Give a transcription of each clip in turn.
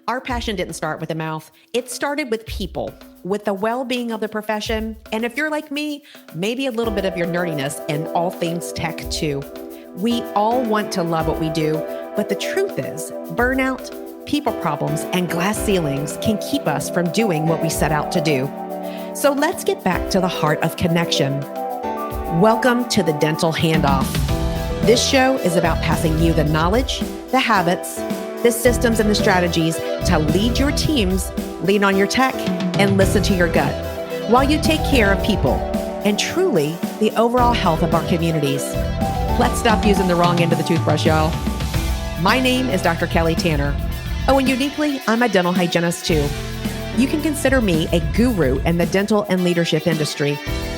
Our passion didn't start with the mouth. It started with people, with the well-being of the profession. And if you're like me, maybe a little bit of your nerdiness and all things tech too. We all want to love what we do, but the truth is, burnout, people problems, and glass ceilings can keep us from doing what we set out to do. So let's get back to the heart of connection. Welcome to the Dental Handoff. This show is about passing you the knowledge, the habits, the systems, and the strategies to lead your teams, lean on your tech, and listen to your gut while you take care of people and truly the overall health of our communities. Let's stop using the wrong end of the toothbrush, y'all. My name is Dr. Kelly Tanner. Oh, and uniquely, I'm a dental hygienist too. You can consider me a guru in the dental and leadership industry.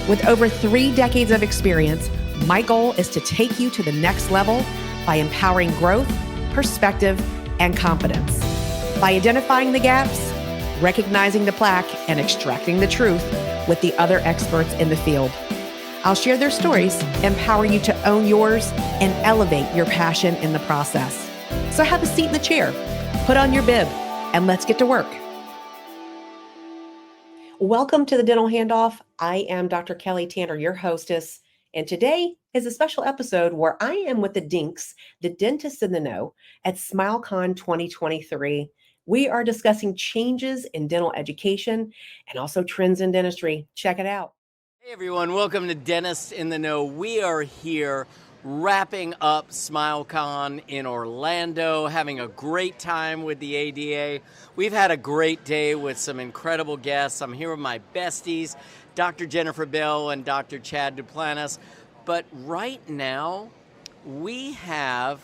With over 3 decades of experience, my goal is to take you to the next level by empowering growth, perspective, and confidence. By identifying the gaps, recognizing the plaque, and extracting the truth with the other experts in the field. I'll share their stories, empower you to own yours, and elevate your passion in the process. So have a seat in the chair, put on your bib, and let's get to work. Welcome to the Dental Handoff. I am Dr. Kelly Tanner, your hostess, and today is a special episode where I am with the DINKS, the dentists in the know, at SmileCon 2023. We are discussing changes in dental education and also trends in dentistry. Check it out. Hey everyone, welcome to Dentists in the Know. We are here wrapping up SmileCon in Orlando, having a great time with the ADA. We've had a great day with some incredible guests. I'm here with my besties, Dr. Jennifer Bell and Dr. Chad Duplantis. But right now, we have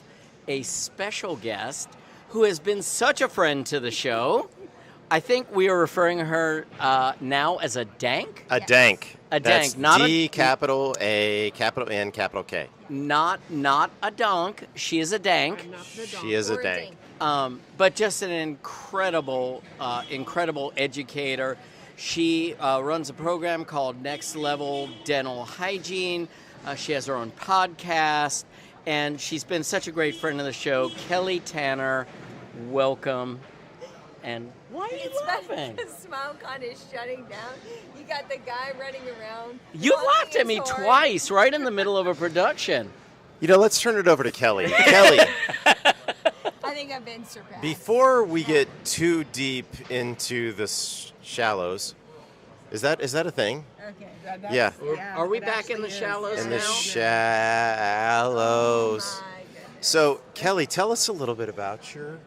a special guest who has been such a friend to the show. I think we are referring to her now as a DANK. A DANK. A That's DANK, not D, capital A, capital N, capital K. Not a donk. She is a DANK. She is a DANK. But just an incredible educator. She runs a program called Next Level Dental Hygiene. She has her own podcast, and she's been such a great friend of the show. Kelly Tanner, welcome. And why are you laughing? Because SmileCon is shutting down. You got the guy running around. You laughed at me twice, right in the middle of a production. You know, let's turn it over to Kelly. Kelly, I think I've been surpassed. before we get too deep into the shallows, is that a thing? Okay. Yeah. Are we back in the shallows In now? the shallows. Oh my goodness. So, Kelly, tell us a little bit about your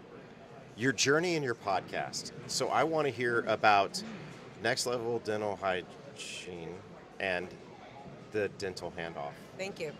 journey in your podcast. So I want to hear about Next Level Dental Hygiene and the Dental Handoff. Thank you.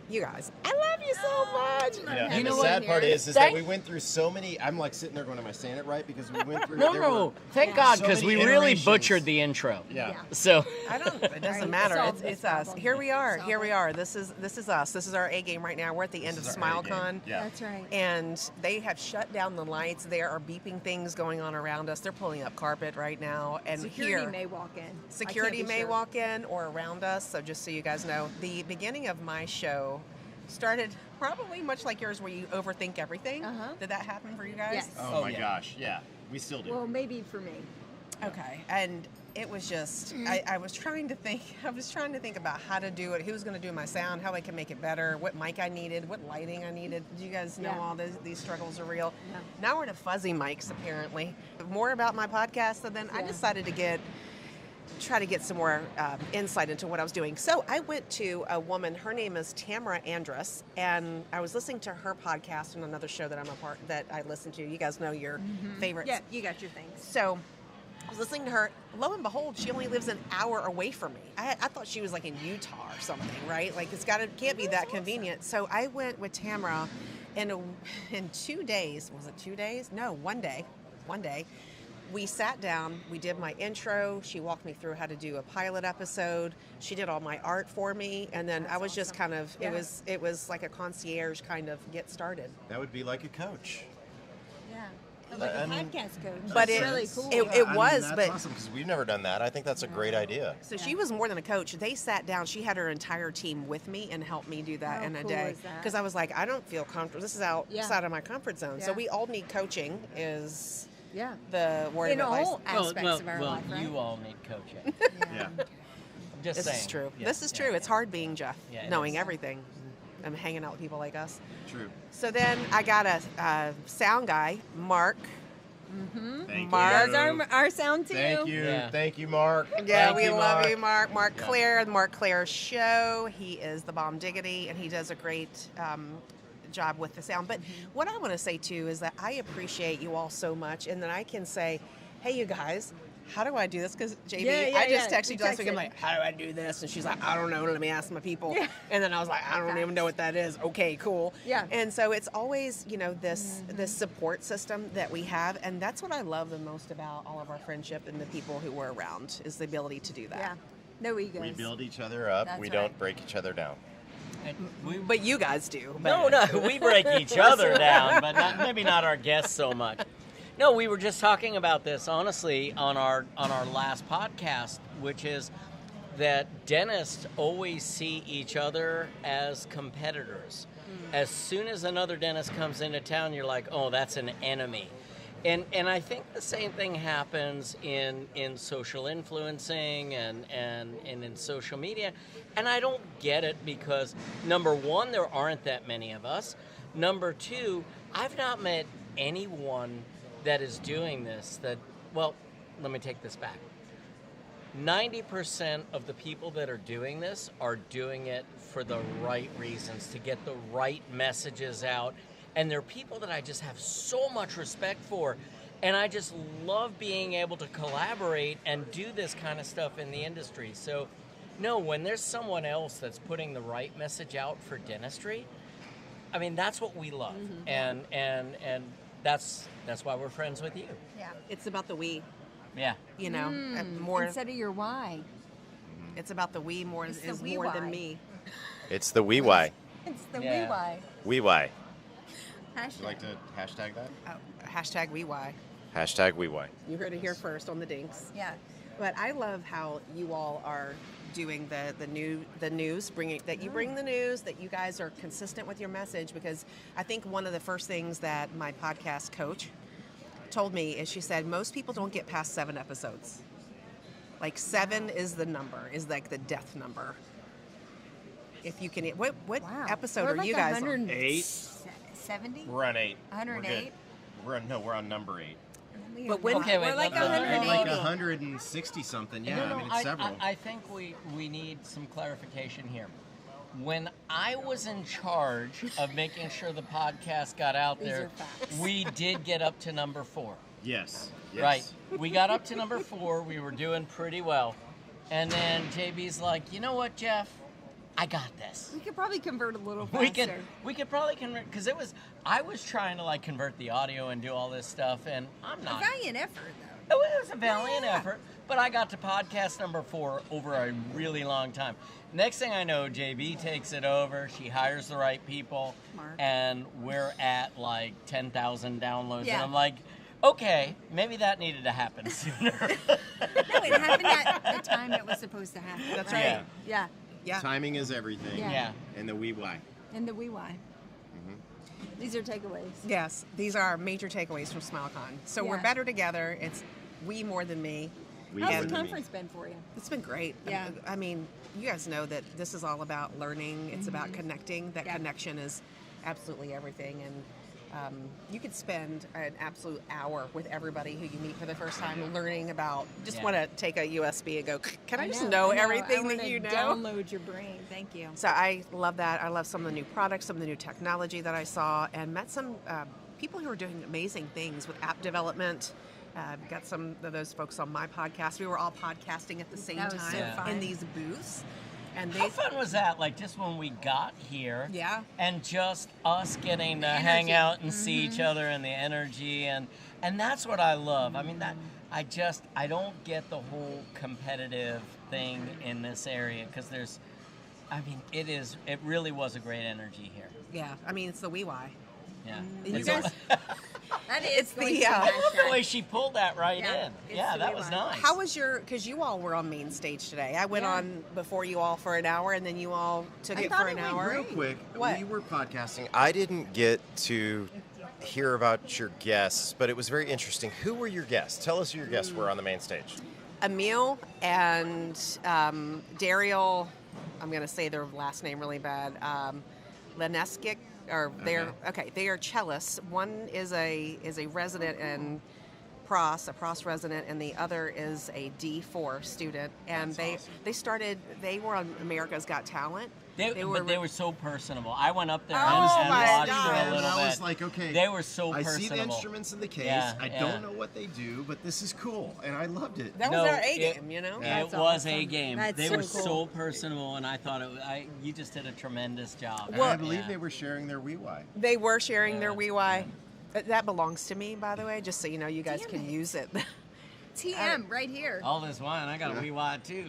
You guys, I love you so much. Yeah, You and know the sad what? part is that Thank- we went through so many. I'm like sitting there going, "Am I saying it right?" Because we went through. No. Thank Yeah. God, So because many we really iterations. butchered the intro. Yeah. So I don't. It doesn't Right, matter. solve It's this us. problem. Here we are. Solve Here we it. are. This is us. This is our A game right now. We're at the end of This is our A game. SmileCon. Yeah. That's right. And they have shut down the lights. There are beeping things going on around us. They're pulling up carpet right now. And Security here, may walk in. security I can't be may sure. walk in or around us. So just so you guys know, the beginning of my show started probably much like yours, where you overthink everything. Uh-huh. Did that happen for you guys? Yes. Oh my yeah. gosh, yeah, we still do. Well, maybe for me. Okay, and it was just I was trying to think. I was trying to think about how to do it, who was going to do my sound, how I can make it better, what mic I needed, what lighting I needed. Do you guys know Yeah. all these struggles are real? Yeah. Now we're to fuzzy mics apparently. More about my podcast, and then I Yeah. decided to try to get some more insight into what I was doing. So I went to a woman. Her name is Tamara Andrus, and I was listening to her podcast on another show that that I listen to. You guys know your favorites. Yeah, you got your things. So I was listening to her. Lo and behold, she only lives an hour away from me. I thought she was like in Utah or something, right? Like can't be that convenient. So I went with Tamara in 2 days. Was it 2 days? No, 1 day. 1 day. We sat down, we did my intro, she walked me through how to do a pilot episode, she did all my art for me, and then I was just kind of, Yeah. it was like a concierge kind of get started. That would be like a coach. Yeah. Like a I mean, podcast coach. But It's it- really cool. it- I mean, was, that's but- awesome because we've never done that. I think that's a great idea. So she was more than a coach. They sat down. She had her entire team with me and helped me do that How in a cool day. is that? Because I was like, I don't feel comfortable. This is outside of my comfort zone. So Yeah. we all need coaching. Is yeah. the word In of advice. all aspects of our life, right? you all need coaching. Yeah. Just This saying. is true. Yeah, This is yeah, true. yeah. It's hard being Jeff, Yeah, it knowing is. everything. I'm hanging out with people like us. True. So then I got a sound guy, Mark. Thank Mark. Does our sound too? Thank you. Yeah. Thank you, Mark. Yeah, Thank we love Mark. you, Mark. Mark Yeah. Claire, the Mark Claire Show. He is the bomb diggity, and he does a great job with the sound. But what I want to say too is that I appreciate you all so much, and then I can say, "Hey, you guys, how do I do this?" Because JB, Yeah, I just yeah. texted You you last week. I'm texted. like, "How do I do this?" And she's like, "I don't know. Let me ask my people." Yeah. And then I was like, "I don't even know what that is." Okay, cool. Yeah. And so it's always, this support system that we have, and that's what I love the most about all of our friendship and the people who we're around is the ability to do that. Yeah. No egos. We build each other up. That's we right. don't break each other down. And we, But you guys do. no, we break each other down, but maybe not our guests so much. No, we were just talking about this honestly on our last podcast, which is that dentists always see each other as competitors. As soon as another dentist comes into town, you're like, oh, that's an enemy. And I think the same thing happens in social influencing and in social media. And I don't get it because, number one, there aren't that many of us. Number two, I've not met anyone that is doing this well, let me take this back. 90% of the people that are doing this are doing it for the right reasons, to get the right messages out. And they're people that I just have so much respect for. And I just love being able to collaborate and do this kind of stuff in the industry. So, no, when there's someone else that's putting the right message out for dentistry, I mean, that's what we love. And that's why we're friends with you. Yeah. It's about the we, Yeah. and more. Instead of your why. It's about the we more It's the is we more than why. me. It's the we why. It's the Yeah. we why. We why. Hashtag. Would you like to hashtag that? Hashtag we why. Hashtag we why. You heard it here first on the Dinks. Yeah. But I love how you all are doing the news, bring the news, that you guys are consistent with your message, because I think one of the first things that my podcast coach told me is she said most people don't get past 7 episodes. Like 7 is the number, is like the death number. If you can, what Wow. episode We're are like you guys on? 170? We're on 8. 108? We're on number 8. But when- Okay, wait, we're like let- let- let- 180. 160 something. Yeah, No, I mean I, it's several. I think we need some clarification here. When I was in charge of making sure the podcast got out These there, are facts. we did get up to number 4. Yes. Right. We got up to number 4. We were doing pretty well. And then JB's like, you know what, Jeff? I got this. We could probably convert a little faster. We could probably convert, because I was trying to like convert the audio and do all this stuff, and I'm A not. valiant effort, though. It was a valiant Yeah. effort, but I got to podcast number 4 over a really long time. Next thing I know, JB takes it over. She hires the right people, Smart. and we're at like 10,000 downloads. Yeah. And I'm like, okay, maybe that needed to happen sooner. No, it happened at the time it was supposed to happen. That's right? right. Yeah. Yeah. Timing is everything. Yeah. Yeah. And the we why. And the we why. These are takeaways. Yes, these are our major takeaways from SmileCon. So we're Yeah. better together. It's we more than me. We How's more the than me. conference been for you? It's been great. Yeah. I mean, you guys know that this is all about learning. It's about connecting. That Yeah. connection is absolutely everything. And you could spend an absolute hour with everybody who you meet for the first time learning about, just Yeah. want to take a USB and go, can I just know everything I that you wanna know? Download your brain. Thank you. So I love that. I love some of the new products, some of the new technology that I saw, and met some people who are doing amazing things with app development. Got some of those folks on my podcast. We were all podcasting at the same That was so time fun. in these booths. And How fun was that? Like just when we got here, Yeah. and just us getting to The hang energy. out and see each other and the energy, and that's what I love. I mean that I don't get the whole competitive thing in this area because it really was a great energy here. Yeah, I mean, it's the we why. Yeah. And you It's all- guys, It's going the, to uh, match The that. way she pulled that right Yeah, in. it's Yeah, the that way was mine. nice. How was because you all were on main stage today. I went Yeah. on before you all for an hour, and then you all took it thought for it an went hour. Real quick, What? we were podcasting. I didn't get to hear about your guests, but it was very interesting. Who were your guests? Tell us who your guests were on the main stage. Emil and Daryl, I'm going to say their last name really bad, Leneskic, or they are cellists. One is a resident in Pros, a Pros resident, and the other is a D4 student. And they were on America's Got Talent. They were so personable. I went up there Oh and my watched God. them a And little I bit. was like, okay, They were so I personable. see the instruments in the case. Yeah, I yeah. don't know what they do, but this is cool, and I loved it. That was our A game, you know? It That's was awesome. A game. That's They so were cool. so personable, and I thought you just did a tremendous job. And I Well- believe Yeah. they were sharing their wee-why. They were sharing their Yeah, WeWi. That belongs to me, by the way, just so you know, you guys can use it. TM right here. All this wine, I got a wee wad too.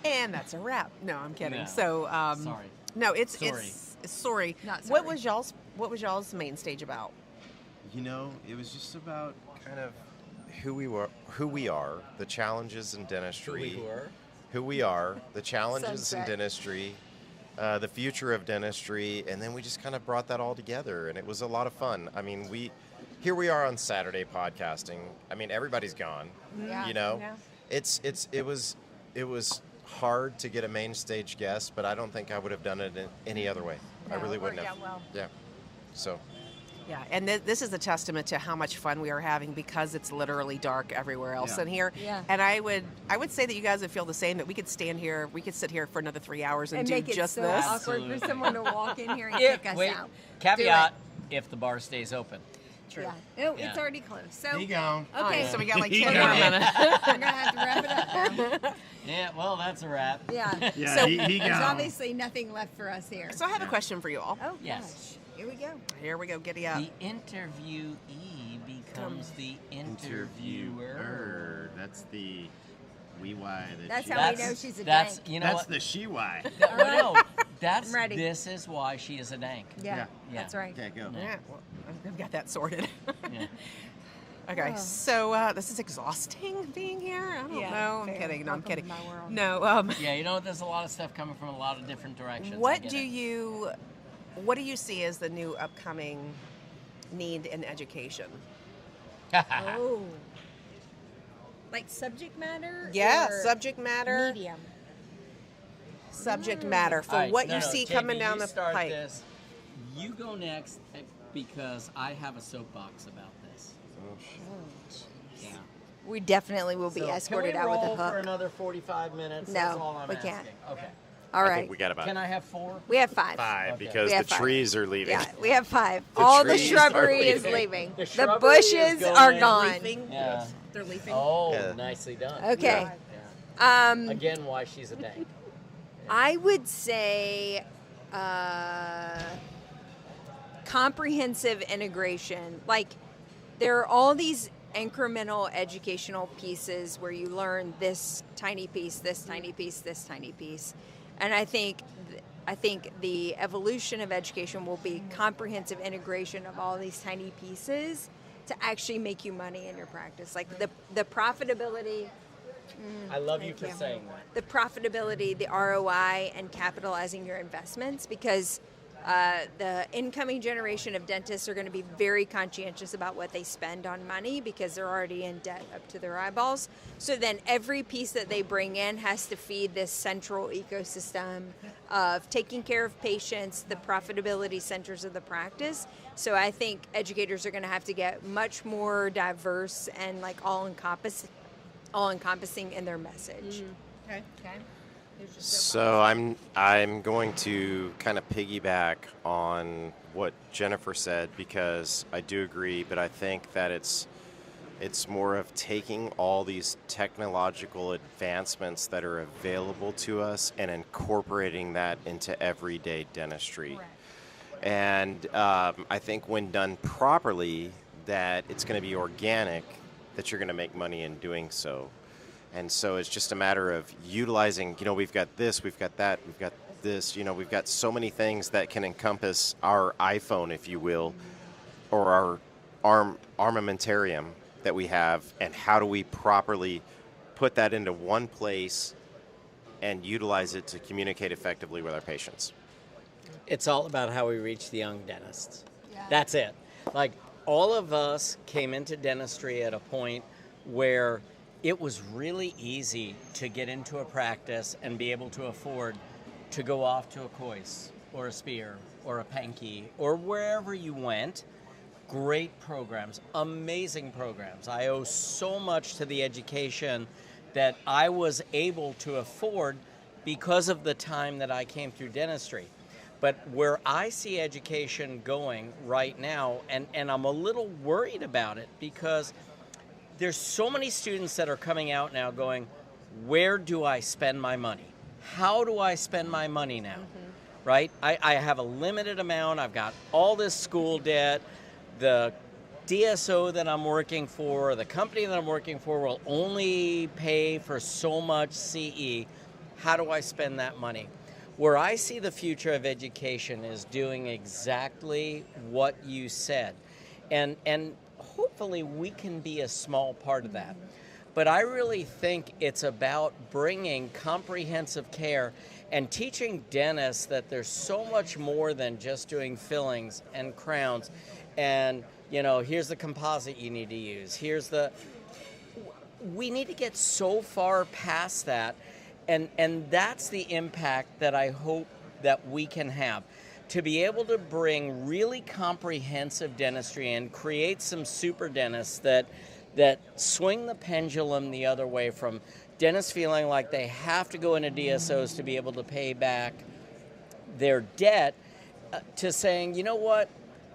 And that's a wrap. No, I'm kidding. No. So, Sorry. no, it's Sorry. sorry. Not What sorry. was y'all's main stage about? You know, it was just about kind of who we are, the challenges in dentistry, who we are, the challenges Sunset. in dentistry, the future of dentistry, and then we just kind of brought that all together, and it was a lot of fun. I mean, here we are on Saturday podcasting. I mean, everybody's gone. Yeah. You know, Yeah. it was hard to get a main stage guest, but I don't think I would have done it in any other way. I No, really it wouldn't worked have. out well. Yeah. So. Yeah, and this is a testament to how much fun we are having because it's literally dark everywhere else Yeah. in here. Yeah. And I would say that you guys would feel the same, that we could sit here for another 3 hours and, do make it just so this. awkward Absolutely. for someone to walk in here and If, kick us wait, out. caveat, if the bar stays open. True. Yeah. No, Yeah. it's already closed. So There you go. okay, So we got like He 10 got more it. minutes. we're gonna have to wrap it up now. Yeah, well, that's a wrap. Yeah. Yeah, So- he There's got obviously nothing left for us here. So I have a question for you all. Oh Yes. gosh. Here we go. Here we go, giddy up. The interviewee becomes the interviewer. That's the wee why. That's how we know she's a That's dank. you know That's what? the she why. No, that's I'm ready. this is why she is a dank. Yeah, Yeah. that's right. Okay, go. Yeah, well, I've got that sorted. Yeah. Okay, Oh. so this is exhausting being here. I don't Yeah, know. I'm fair. kidding. No, I'm Welcome kidding. to my world. No. Yeah, you know, there's a lot of stuff coming from a lot of different directions. I What get do it. you see as the new upcoming need in education? Oh. Like subject matter? Yeah, or subject matter. medium. Subject matter for All right, what no, you no, see JB, coming down you the start pipe. This. You go next because I have a soapbox about this. Yeah. We definitely will be So, escorted can we out with roll a for hook. another 45 minutes? No, That's all I'm we asking. can't. Okay. All I right. think we got about Can I have 4? We have 5. 5 Okay. because We the have 5. trees are leaving. Yeah, we have 5. The All the trees are shrubbery is leaving. leaving. The The shrubbery is bushes going. are gone. Leafing? Yeah. They're leafing. Oh, Yeah. nicely done. Okay. Yeah. Again, why she's a dank. I would say comprehensive integration. Like, there are all these incremental educational pieces where you learn this tiny piece, this tiny piece, this tiny piece. And I think the evolution of education will be comprehensive integration of all these tiny pieces to actually make you money in your practice. Like the profitability, I love you Thank for you. saying that. the profitability, the ROI, and capitalizing your investments, because the incoming generation of dentists are going to be very conscientious about what they spend on money because they're already in debt up to their eyeballs. So then every piece that they bring in has to feed this central ecosystem of taking care of patients, the profitability centers of the practice. So I think educators are going to have to get much more diverse and like all-encompassing in their message. Okay. So I'm going to kind of piggyback on what Jennifer said because I do agree, but I think that it's more of taking all these technological advancements that are available to us and incorporating that into everyday dentistry. And I think when done properly, that it's going to be organic, that you're going to make money in doing so. And so it's just a matter of utilizing, we've got this, we've got that, we've got this, we've got so many things that can encompass our iPhone, if you will, or our armamentarium that we have, and how do we properly put that into one place and utilize it to communicate effectively with our patients? It's all about how we reach the young dentists. That's it. Like, all of us came into dentistry at a point where it was really easy to get into a practice and be able to afford to go off to a Coyce or a Spear or a Pankey or wherever you went. Great programs, amazing programs. I owe so much to the education that I was able to afford because of the time that I came through dentistry. But where I see education going right now, and I'm a little worried about it, because there's so many students that are coming out now going, where do I spend my money? How do I spend my money now? Right? I have a limited amount. I've got all this school debt. The DSO that I'm working for, the company that I'm working for, will only pay for so much CE. How do I spend that money? Where I see the future of education is doing exactly what you said. And hopefully we can be a small part of that. But I really think it's about bringing comprehensive care and teaching dentists that there's so much more than just doing fillings and crowns. And, here's the composite you need to use. We need to get so far past that. And that's the impact that I hope that we can have. To be able to bring really comprehensive dentistry and create some super dentists that swing the pendulum the other way, from dentists feeling like they have to go into DSOs to be able to pay back their debt, to saying, you know what,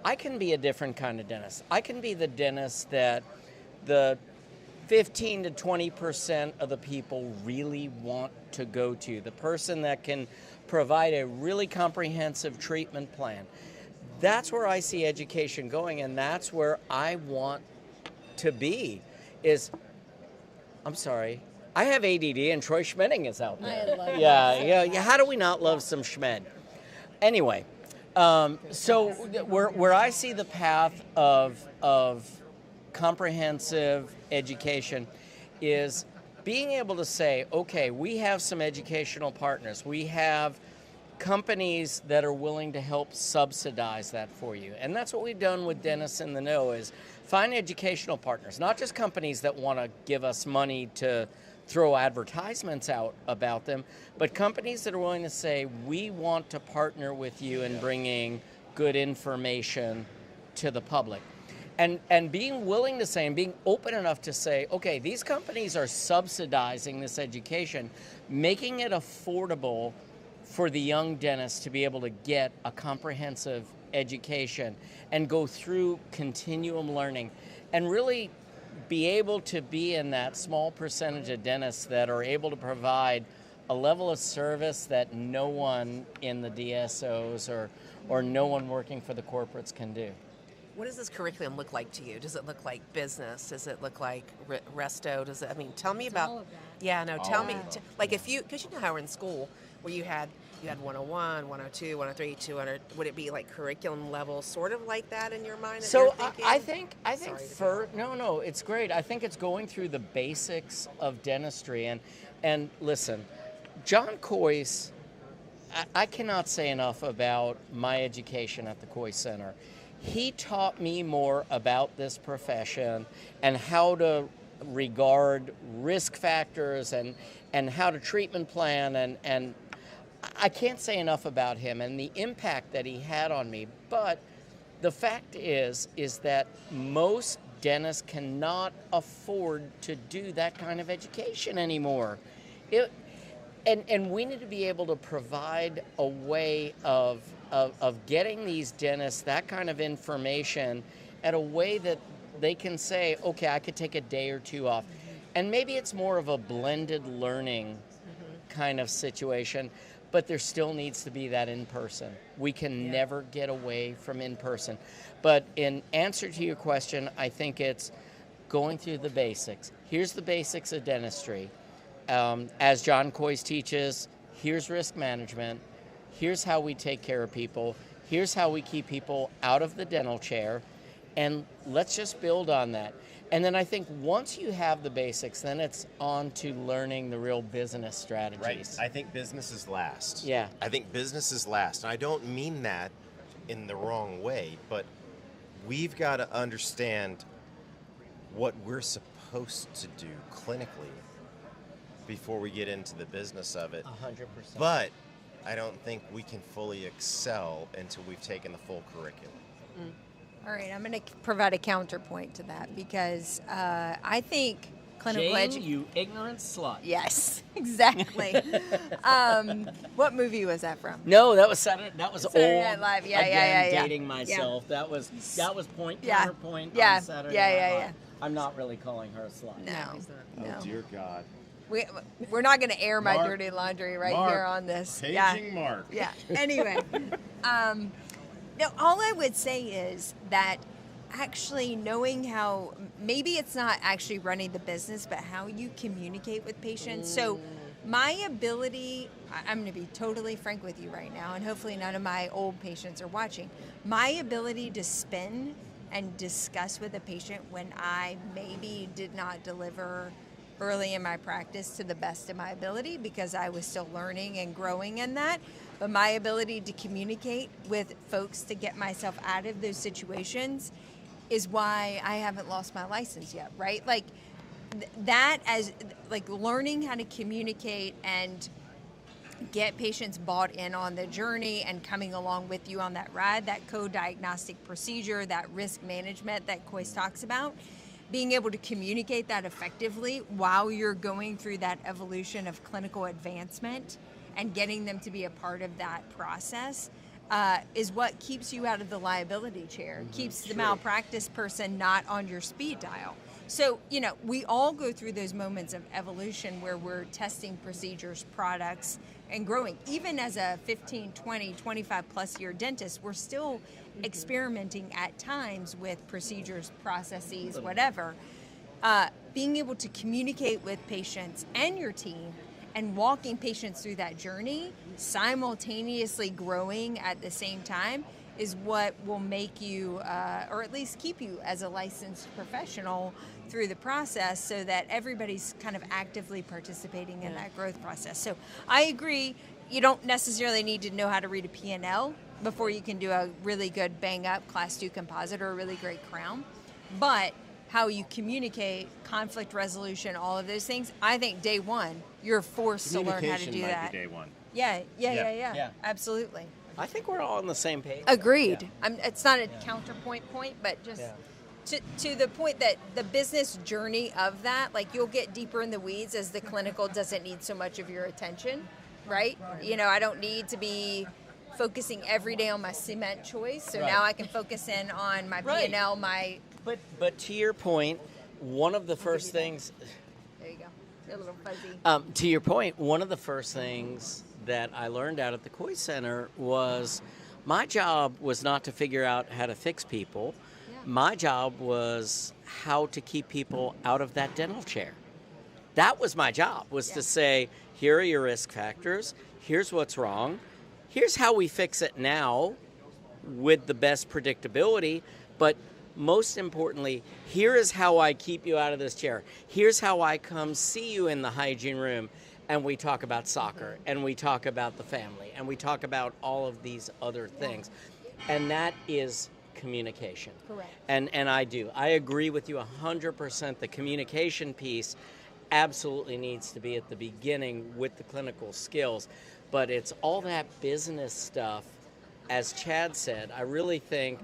I can be a different kind of dentist. I can be the dentist that the 15 to 20% of the people really want to go to, the person that can provide a really comprehensive treatment plan. That's where I see education going, and that's where I want to be. I'm sorry, I have ADD, and Troy Schmedding is out there. I love Yeah. How do we not love some Schmed? Anyway, so where I see the path of comprehensive education is being able to say, okay, we have some educational partners. We have companies that are willing to help subsidize that for you. And that's what we've done with Dentists in the Know, is find educational partners, not just companies that want to give us money to throw advertisements out about them, but companies that are willing to say, we want to partner with you in bringing good information to the public. And being willing to say, and being open enough to say, okay, these companies are subsidizing this education, making it affordable for the young dentist to be able to get a comprehensive education and go through continuum learning, and really be able to be in that small percentage of dentists that are able to provide a level of service that no one in the DSOs or no one working for the corporates can do. What does this curriculum look like to you? Does it look like business? Does it look like resto? Tell me about. All of that. Yeah, no, tell me. Like, if you, because you know how we're in school, where you had 101, 102, 103, 200. Would it be like curriculum level, sort of like that in your mind? So I think no, it's great. I think it's going through the basics of dentistry, and listen, John Coyce, I cannot say enough about my education at the Coyce Center. He taught me more about this profession and how to regard risk factors and how to treatment plan, and I can't say enough about him and the impact that he had on me. But the fact is that most dentists cannot afford to do that kind of education anymore. And we need to be able to provide a way of getting these dentists that kind of information at a way that they can say, okay, I could take a day or two off. And maybe it's more of a blended learning kind of situation, but there still needs to be that in-person. We can never get away from in-person. But in answer to your question, I think it's going through the basics. Here's the basics of dentistry. As John Coyce teaches, here's risk management. Here's how we take care of people. Here's how we keep people out of the dental chair. And let's just build on that. And then I think once you have the basics, then it's on to learning the real business strategies. Right. I think business is last. Yeah. I think business is last. And I don't mean that in the wrong way, but we've got to understand what we're supposed to do clinically before we get into the business of it. 100%. But I don't think we can fully excel until we've taken the full curriculum. All right, I'm going to provide a counterpoint to that because I think clinical Jane, you ignorant slut. Yes, exactly. What movie was that from? No, that was Saturday. That was Saturday old. Night Live. Yeah, Again, yeah. dating myself. That was point Yeah. counterpoint Yeah. on Saturday Yeah, Night yeah, Live. yeah. I'm not really calling her a slut. No, he's not. no. Oh, dear God. We're not going to air my Mark. dirty laundry right Mark. here on this. Paging Mark. Yeah. Anyway, no, all I would say is that actually knowing how, maybe it's not actually running the business, but how you communicate with patients. So my ability, I'm going to be totally frank with you right now, and hopefully none of my old patients are watching. My ability to spin and discuss with a patient when I maybe did not deliver early in my practice to the best of my ability because I was still learning and growing in that. But my ability to communicate with folks to get myself out of those situations is why I haven't lost my license yet, right? Like that, as like learning how to communicate and get patients bought in on the journey and coming along with you on that ride, that co-diagnostic procedure, that risk management that Kois talks about, being able to communicate that effectively while you're going through that evolution of clinical advancement and getting them to be a part of that process is what keeps you out of the liability chair, keeps the malpractice person not on your speed dial. So, you know, we all go through those moments of evolution where we're testing procedures, products, and growing. Even as a 15, 20, 25 plus year dentist, we're still experimenting at times with procedures, processes, whatever. Being able to communicate with patients and your team and walking patients through that journey, simultaneously growing at the same time, is what will make you, or at least keep you as a licensed professional through the process so that everybody's kind of actively participating in that growth process. So I agree, you don't necessarily need to know how to read a P&L before you can do a really good bang-up Class 2 composite or a really great crown. But how you communicate, conflict resolution, all of those things, I think day one, you're forced to learn how to do that. Day one. Yeah, absolutely. I think we're all on the same page. Agreed. Yeah. It's not a counterpoint point, but just to the point that the business journey of that, like you'll get deeper in the weeds as the clinical doesn't need so much of your attention, right? You know, I don't need to be focusing every day on my cement choice, so now I can focus in on my P&L, my... But to your point, one of the first things... There you go. You're a little fuzzy. To your point, one of the first things that I learned out at the Kois Center was my job was not to figure out how to fix people. Yeah. My job was how to keep people out of that dental chair. That was my job, was to say, here are your risk factors, here's what's wrong, here's how we fix it now with the best predictability, but most importantly, here is how I keep you out of this chair. Here's how I come see you in the hygiene room and we talk about soccer and we talk about the family and we talk about all of these other things. And that is communication. Correct. And I agree with you 100%. The communication piece absolutely needs to be at the beginning with the clinical skills, but it's all that business stuff. As Chad said, I really think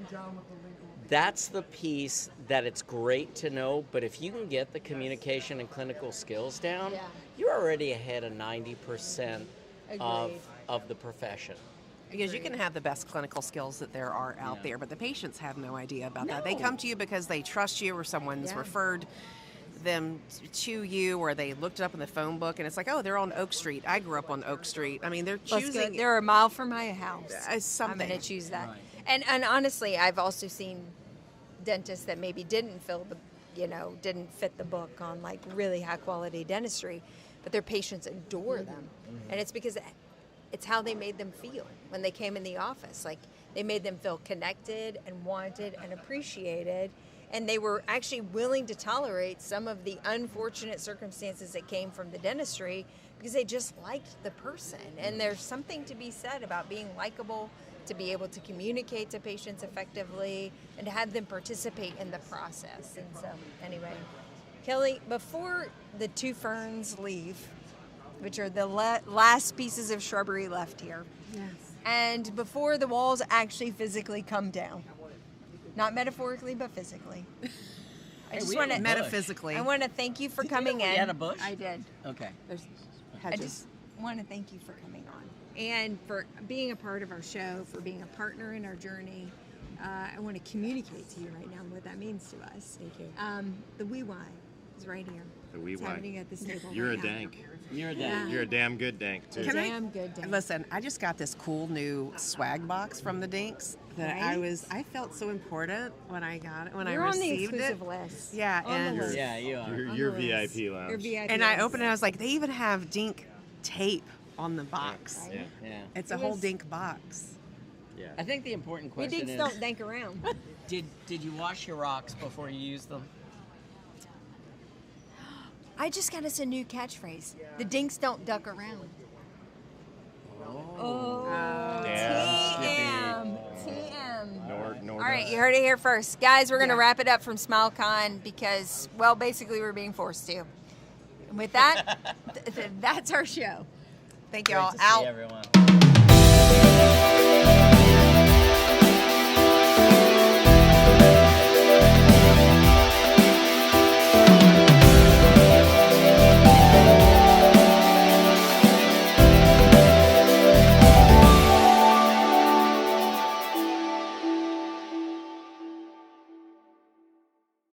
that's the piece that it's great to know, but if you can get the communication and clinical skills down, you're already ahead of 90% of the profession. Because you can have the best clinical skills that there are out there, but the patients have no idea about that. They come to you because they trust you or someone's referred them to you or they looked it up in the phone book and it's like, oh, they're on Oak Street. I grew up on Oak Street. I mean, they're choosing... They're a mile from my house. Something. I'm going to choose that. Right. And honestly, I've also seen dentists that maybe didn't didn't fit the book on like really high quality dentistry, but their patients adore them. And it's because it's how they made them feel when they came in the office. Like, they made them feel connected and wanted and appreciated, and they were actually willing to tolerate some of the unfortunate circumstances that came from the dentistry because they just liked the person. And there's something to be said about being likable, to be able to communicate to patients effectively, and to have them participate in the process. And so, anyway, Kelly, before the two ferns leave, which are the last pieces of shrubbery left here, Yes. and before the walls actually physically come down, not metaphorically, but physically, I just want to Metaphysically. I want to thank you for coming in. We had a bush? I did. Okay. There's I hedges. just want to thank you for coming on and for being a part of our show, for being a partner in our journey. I want to communicate to you right now what that means to us. Thank you. The wee why is right here. The wee It's why. happening at this table. You're right a now. dank. You're a Yeah. dad. You're a damn good dank, too. Can I- Damn good day. Listen, I just got this cool new swag box from the DINKS that Right? I felt so important when I got it, when You're I on the received exclusive it. list. Yeah, On the and- list. Yeah, you are. You're, On you're the list. VIP lounge. You're VIP And I lounge. opened it, I was like, they even have DINK tape on the box. Right? Yeah. Yeah. It's It a whole was- DINK box. Yeah. I think the important We question dinks is, don't dank around. did you wash your rocks before you used them? I just got us a new catchphrase. The dinks don't duck around. Oh, Yeah. TM. Nor All right, you heard it here first. Guys, we're going to wrap it up from SmileCon because, well, basically we're being forced to. And with that, that's our show. Thank Great y'all. to see Out. everyone.